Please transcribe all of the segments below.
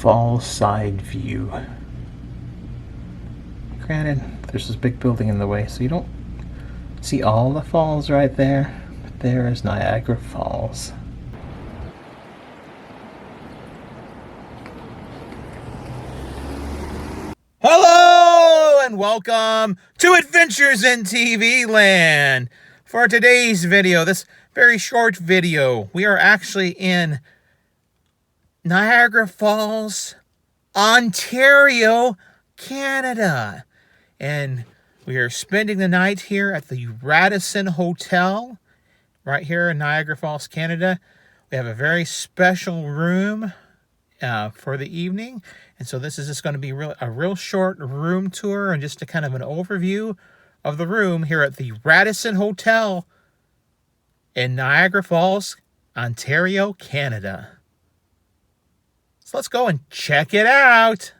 Falls side view. Granted, there's this big building in the way, so you don't see all the falls right there, but there is Niagara Falls. Hello and welcome to Adventures in TV Land. For today's video, this very short video, we are actually in Niagara Falls, Ontario, Canada. And we are spending the night here at the Radisson Hotel, right here in Niagara Falls, Canada. We have a very special room for the evening. And so this is just going to be a real short room tour and just a kind of an overview of the room here at the Radisson Hotel in Niagara Falls, Ontario, Canada. So let's go and check it out.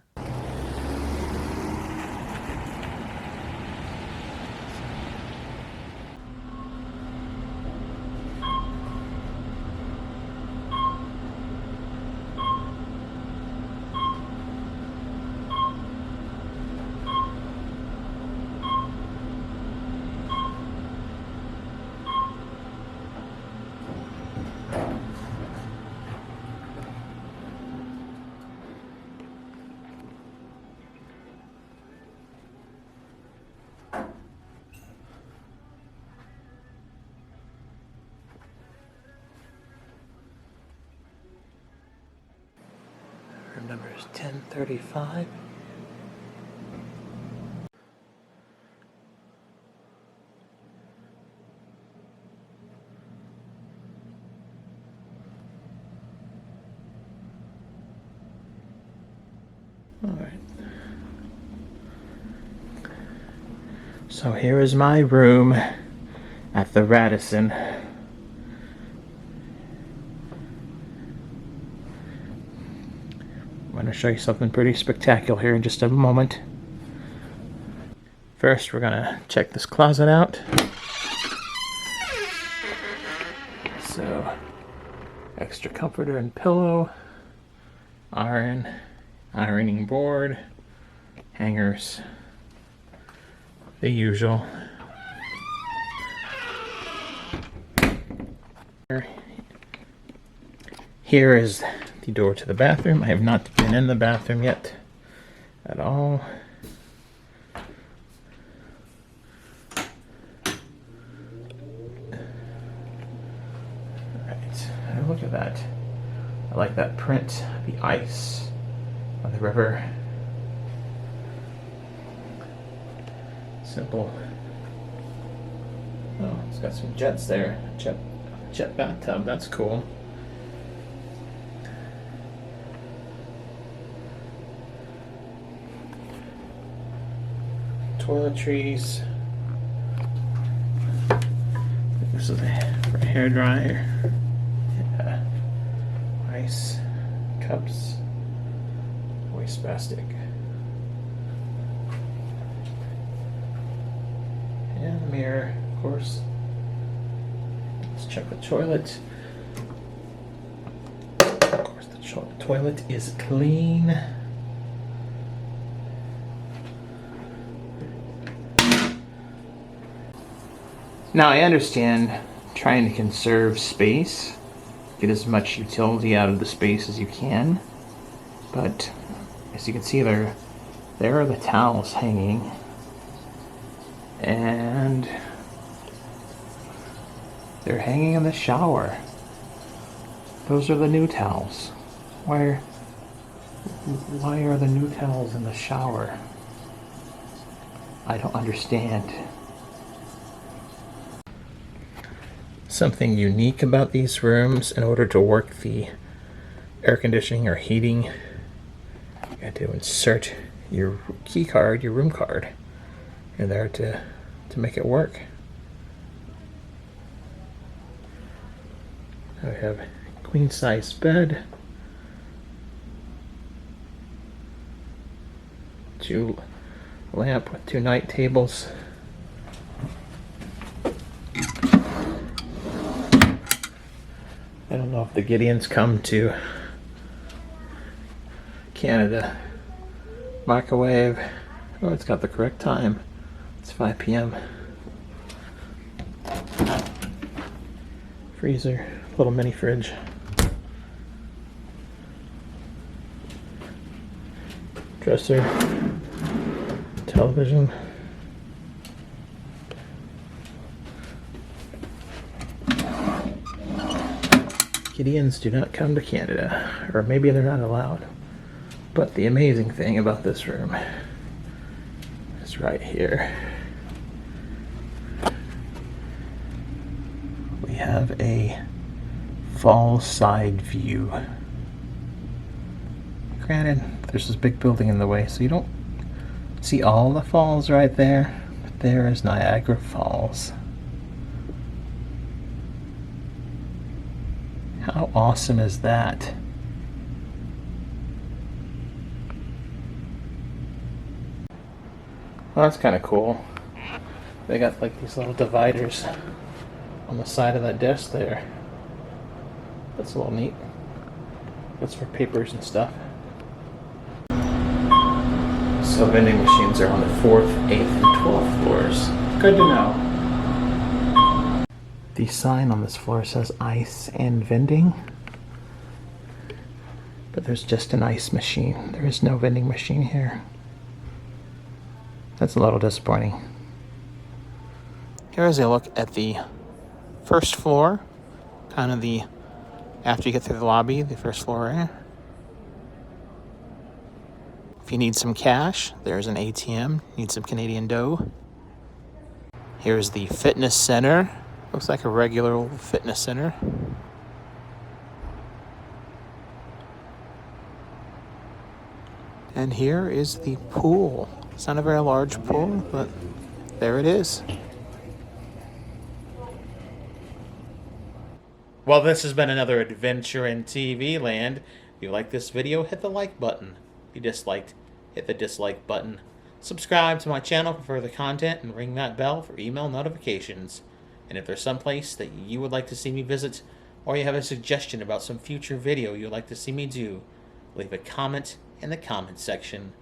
Room number is 1035. All right. So here is my room at the Radisson. I'm going to show you something pretty spectacular here in just a moment. First, we're going to check this closet out. So, extra comforter and pillow, ironing board, hangers, the usual. Here is the door to the bathroom. I have not been in the bathroom yet at all. Alright, look at that. I like that print, the ice on the river. Simple. Oh, it's got some jets there. Jet bathtub, that's cool. Toiletries. This is a hair dryer. Yeah. Ice cups. Waste basket. And the mirror, of course. Let's check the toilet. Of course, the toilet is clean. Now I understand trying to conserve space, get as much utility out of the space as you can, but as you can see there are the towels hanging, and they're hanging in the shower. Those are the new towels. Why are the new towels in the shower? I don't understand. Something unique about these rooms, in order to work the air conditioning or heating, you have to insert your key card, your room card, in there to make it work. I have a queen size bed, 2 lamp with 2 night tables. I don't know if the Gideons come to Canada. Microwave. Oh, it's got the correct time. It's 5 p.m. Freezer. Little mini fridge. Dresser. Television. Canadians do not come to Canada, or maybe they're not allowed. But the amazing thing about this room is right here. We have a Fallsview view. Granted, there's this big building in the way, so you don't see all the falls right there, but there is Niagara Falls. How awesome is that? Well, that's kind of cool. They got like these little dividers on the side of that desk there. That's a little neat. That's for papers and stuff. So vending machines are on the 4th, 8th, and 12th floors. Good to know. The sign on this floor says ice and vending, but there's just an ice machine. There is no vending machine here. That's a little disappointing. Here's a look at the first floor, kind of the, after you get through the lobby, the first floor area. If you need some cash, there's an ATM. Need some Canadian dough. Here's the fitness center. Looks like a regular old fitness center. And here is the pool. It's not a very large pool, but there it is. Well, this has been another adventure in TV land. If you like this video, hit the like button. If you disliked, hit the dislike button. Subscribe to my channel for further content and ring that bell for email notifications. And if there's some place that you would like to see me visit, or you have a suggestion about some future video you'd like to see me do, leave a comment in the comment section.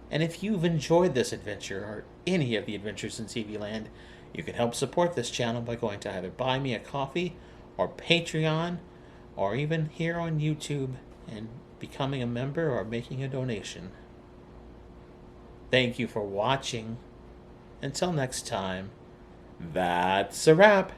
And if you've enjoyed this adventure, or any of the adventures in TV land, you can help support this channel by going to either Buy Me a Coffee, or Patreon, or even here on YouTube, and becoming a member or making a donation. Thank you for watching. Until next time, that's a wrap.